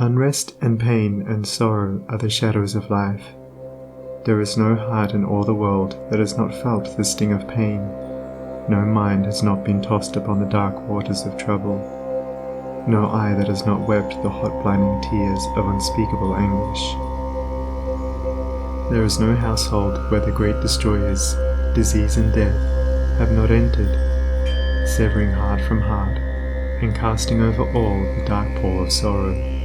Unrest and pain and sorrow are the shadows of life. There is no heart in all the world that has not felt the sting of pain. No mind has not been tossed upon the dark waters of trouble. No eye that has not wept the hot blinding tears of unspeakable anguish. There is no household where the great destroyers, disease and death, have not entered, severing heart from heart, and casting over all the dark pall of sorrow.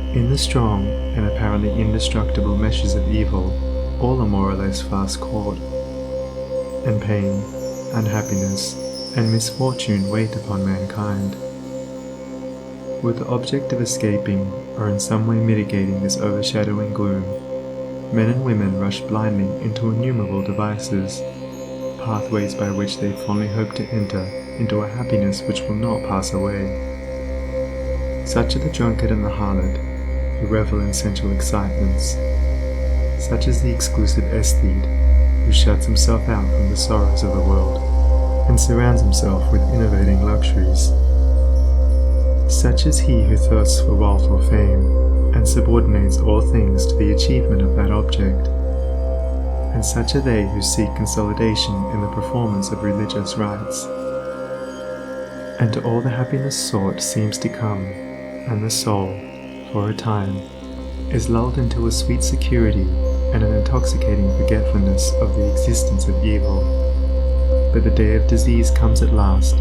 In the strong and apparently indestructible meshes of evil, all are more or less fast caught, and pain, unhappiness, and misfortune wait upon mankind. With the object of escaping or in some way mitigating this overshadowing gloom, men and women rush blindly into innumerable devices, pathways by which they fondly hope to enter into a happiness which will not pass away. Such are the drunkard and the harlot, who revel in sensual excitements. Such is the exclusive aesthete, who shuts himself out from the sorrows of the world, and surrounds himself with innovating luxuries. Such is he who thirsts for wealth or fame, and subordinates all things to the achievement of that object. And such are they who seek consolidation in the performance of religious rites. And to all the happiness sought seems to come, and the soul, for a time, is lulled into a sweet security and an intoxicating forgetfulness of the existence of evil. But the day of disease comes at last,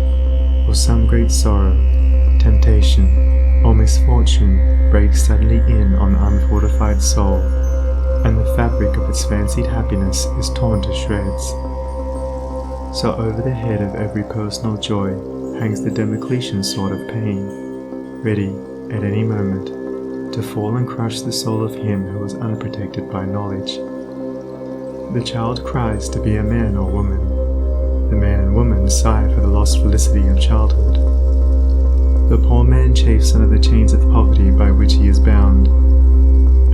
or some great sorrow, temptation, or misfortune breaks suddenly in on the unfortified soul, and the fabric of its fancied happiness is torn to shreds. So over the head of every personal joy hangs the Damocletian sword of pain, ready, at any moment, to fall and crush the soul of him who is unprotected by knowledge. The child cries to be a man or woman. The man and woman sigh for the lost felicity of childhood. The poor man chafes under the chains of poverty by which he is bound,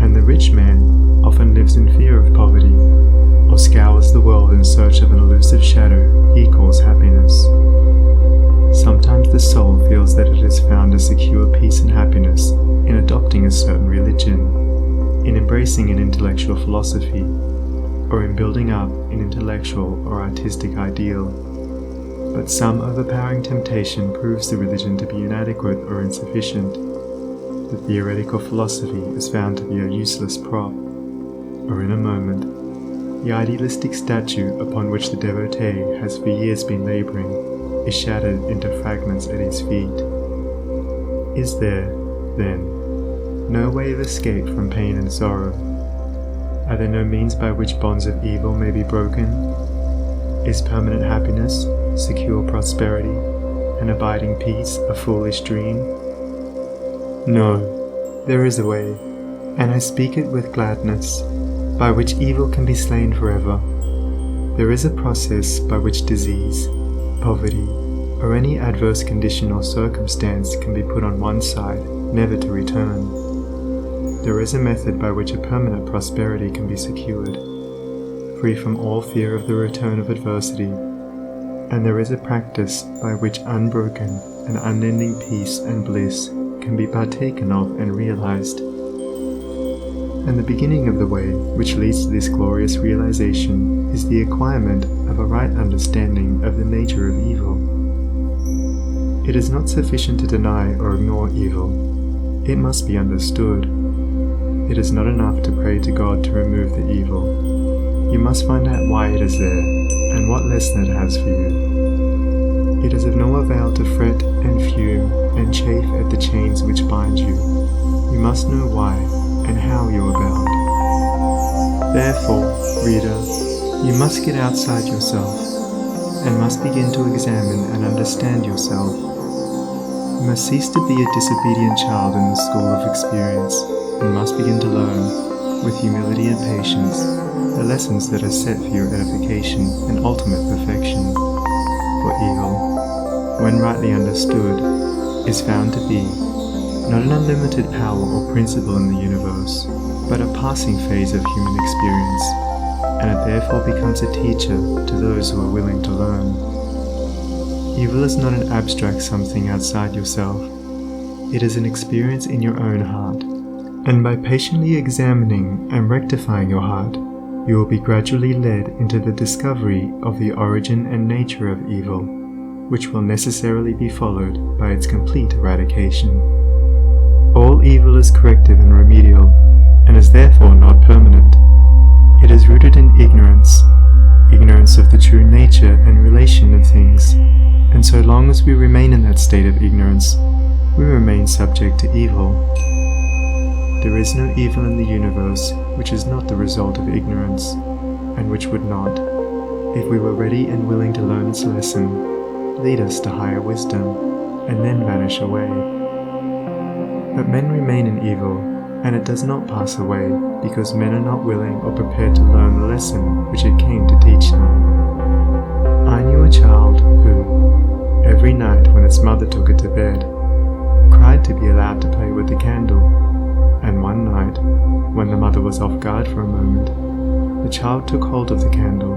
and the rich man often lives in fear of poverty, or scours the world in search of an elusive shadow he calls happiness. Sometimes the soul feels that it has found a secure peace and happiness in adopting a certain religion, in embracing an intellectual philosophy, or in building up an intellectual or artistic ideal. But some overpowering temptation proves the religion to be inadequate or insufficient. The theoretical philosophy is found to be a useless prop, or in a moment, the idealistic statue upon which the devotee has for years been laboring is shattered into fragments at his feet. Is there, then, no way of escape from pain and sorrow? Are there no means by which bonds of evil may be broken? Is permanent happiness, secure prosperity, and abiding peace a foolish dream? No, there is a way, and I speak it with gladness, by which evil can be slain forever. There is a process by which disease, poverty, or any adverse condition or circumstance can be put on one side, never to return. There is a method by which a permanent prosperity can be secured, free from all fear of the return of adversity, and there is a practice by which unbroken and unending peace and bliss can be partaken of and realized. And the beginning of the way which leads to this glorious realization is the acquirement of a right understanding of the nature of evil. It is not sufficient to deny or ignore evil. It must be understood. It is not enough to pray to God to remove the evil. You must find out why it is there, and what lesson it has for you. It is of no avail to fret and fume and chafe at the chains which bind you. You must know why and how you are bound. Therefore, reader, you must get outside yourself, and must begin to examine and understand yourself. You must cease to be a disobedient child in the school of experience, and must begin to learn, with humility and patience, the lessons that are set for your edification and ultimate perfection. For evil, when rightly understood, is found to be not an unlimited power or principle in the universe, but a passing phase of human experience, and it therefore becomes a teacher to those who are willing to learn. Evil is not an abstract something outside yourself. it is an experience in your own heart, and by patiently examining and rectifying your heart, you will be gradually led into the discovery of the origin and nature of evil, which will necessarily be followed by its complete eradication. All evil is corrective and remedial, and is therefore not permanent. It is rooted in ignorance of the true nature and relation of things, and so long as we remain in that state of ignorance, we remain subject to evil. There is no evil in the universe which is not the result of ignorance, and which would not, if we were ready and willing to learn its lesson, lead us to higher wisdom, and then vanish away. But men remain in evil, and it does not pass away, because men are not willing or prepared to learn the lesson which it came to teach them. I knew a child who, every night when its mother took it to bed, cried to be allowed to play with the candle, and one night, when the mother was off guard for a moment, the child took hold of the candle.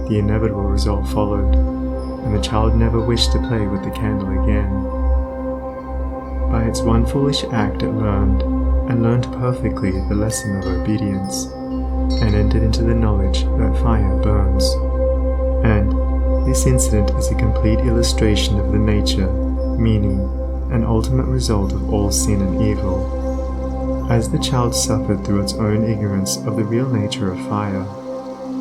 The inevitable result followed, and the child never wished to play with the candle again. By its one foolish act it learned perfectly the lesson of obedience, and entered into the knowledge that fire burns. And this incident is a complete illustration of the nature, meaning, and ultimate result of all sin and evil. As the child suffered through its own ignorance of the real nature of fire,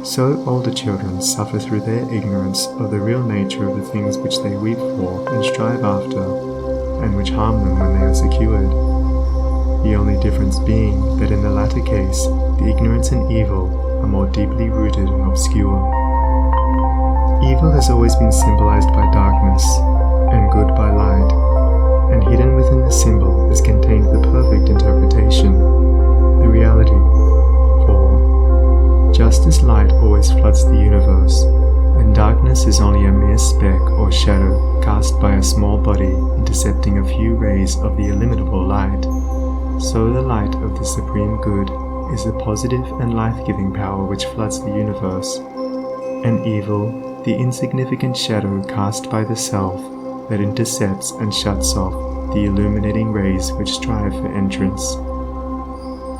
so older children suffer through their ignorance of the real nature of the things which they weep for and strive after, and which harm them when they are secured. The only difference being that in the latter case, the ignorance and evil are more deeply rooted and obscure. Evil has always been symbolized by darkness, and good by light, and hidden within the symbol is contained the perfect interpretation, the reality. For, just as light always floods the universe, and darkness is only a mere speck or shadow cast by a small body intercepting a few rays of the illimitable light, so the light of the Supreme Good is the positive and life-giving power which floods the universe, and evil, the insignificant shadow cast by the self that intercepts and shuts off the illuminating rays which strive for entrance.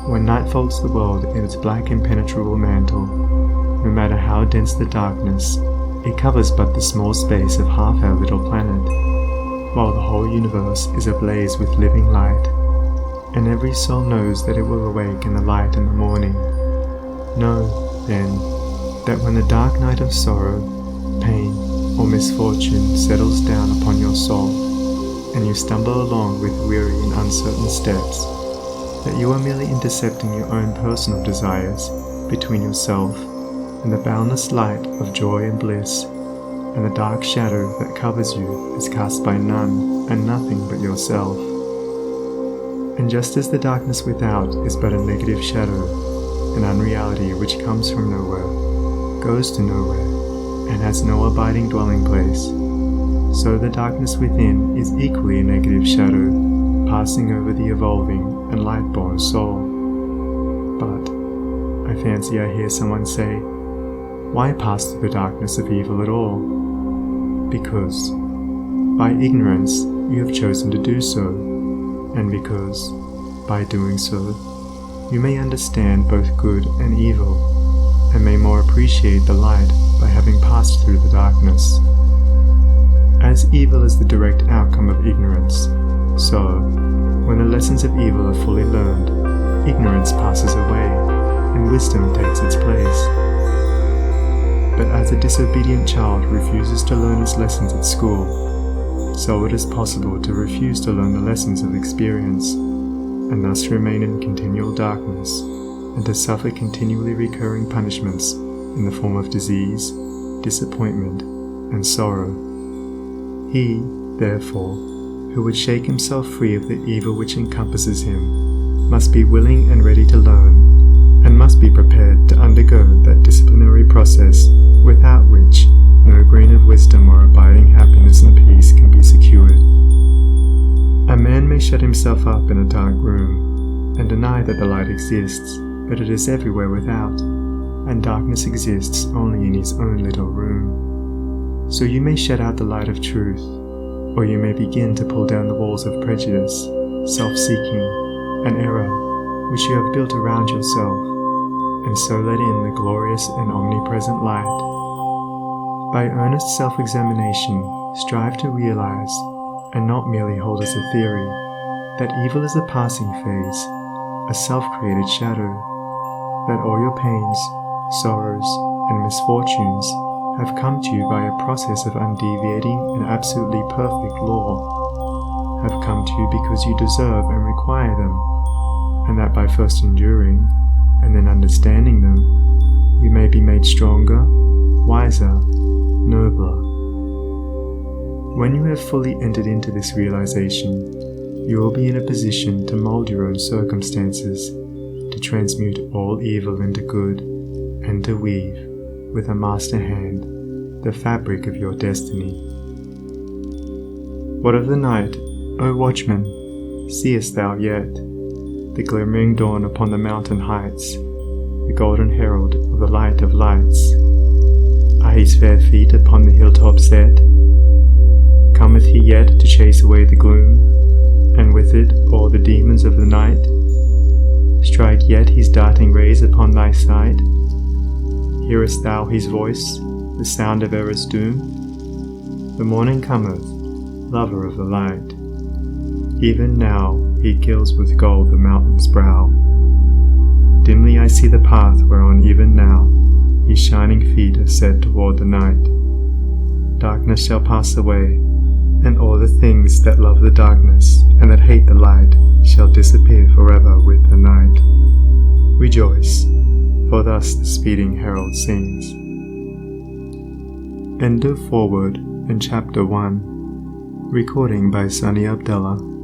When night folds the world in its black impenetrable mantle, no matter how dense the darkness, it covers but the small space of half our little planet, while the whole universe is ablaze with living light, and every soul knows that it will awake in the light in the morning. Know, then, that when the dark night of sorrow, pain, or misfortune settles down upon your soul, and you stumble along with weary and uncertain steps, that you are merely intercepting your own personal desires between yourself and the boundless light of joy and bliss, and the dark shadow that covers you is cast by none and nothing but yourself. And just as the darkness without is but a negative shadow, an unreality which comes from nowhere, goes to nowhere, and has no abiding dwelling place, so the darkness within is equally a negative shadow, passing over the evolving and light-born soul. But I fancy I hear someone say, why pass through the darkness of evil at all? Because, by ignorance, you have chosen to do so, and because, by doing so, you may understand both good and evil, and may more appreciate the light by having passed through the darkness. As evil is the direct outcome of ignorance, so, when the lessons of evil are fully learned, ignorance passes away, and wisdom takes its place. But as a disobedient child refuses to learn its lessons at school, so it is possible to refuse to learn the lessons of experience, and thus remain in continual darkness, and to suffer continually recurring punishments in the form of disease, disappointment, and sorrow. He, therefore, who would shake himself free of the evil which encompasses him, must be willing and ready to learn, and must be prepared to undergo that disciplinary process without which no grain of wisdom or abiding happiness and peace can be secured. A man may shut himself up in a dark room, and deny that the light exists, but it is everywhere without, and darkness exists only in his own little room. So you may shut out the light of truth, or you may begin to pull down the walls of prejudice, self-seeking, an error which you have built around yourself, and so let in the glorious and omnipresent light. By earnest self-examination, strive to realize, and not merely hold as a theory, that evil is a passing phase, a self-created shadow, that all your pains, sorrows, and misfortunes have come to you by a process of undeviating and absolutely perfect law, have come to you because you deserve and require them, and that by first enduring, and then understanding them, you may be made stronger, wiser, nobler. When you have fully entered into this realization, you will be in a position to mold your own circumstances, to transmute all evil into good, and to weave, with a master hand, the fabric of your destiny. What of the night, O watchman, seest thou yet? The glimmering dawn upon the mountain heights, the golden herald of the light of lights. Are his fair feet upon the hilltop set? Cometh he yet to chase away the gloom, and with it all the demons of the night? Strike yet his darting rays upon thy sight? Hearest thou his voice, the sound of error's doom? The morning cometh, lover of the light. Even now he gilds with gold the mountain's brow. Dimly I see the path whereon even now his shining feet are set toward the night. Darkness shall pass away, and all the things that love the darkness and that hate the light shall disappear forever with the night. Rejoice, for thus the speeding herald sings. End of foreword in Chapter 1. Recording by Sunny Abdullah.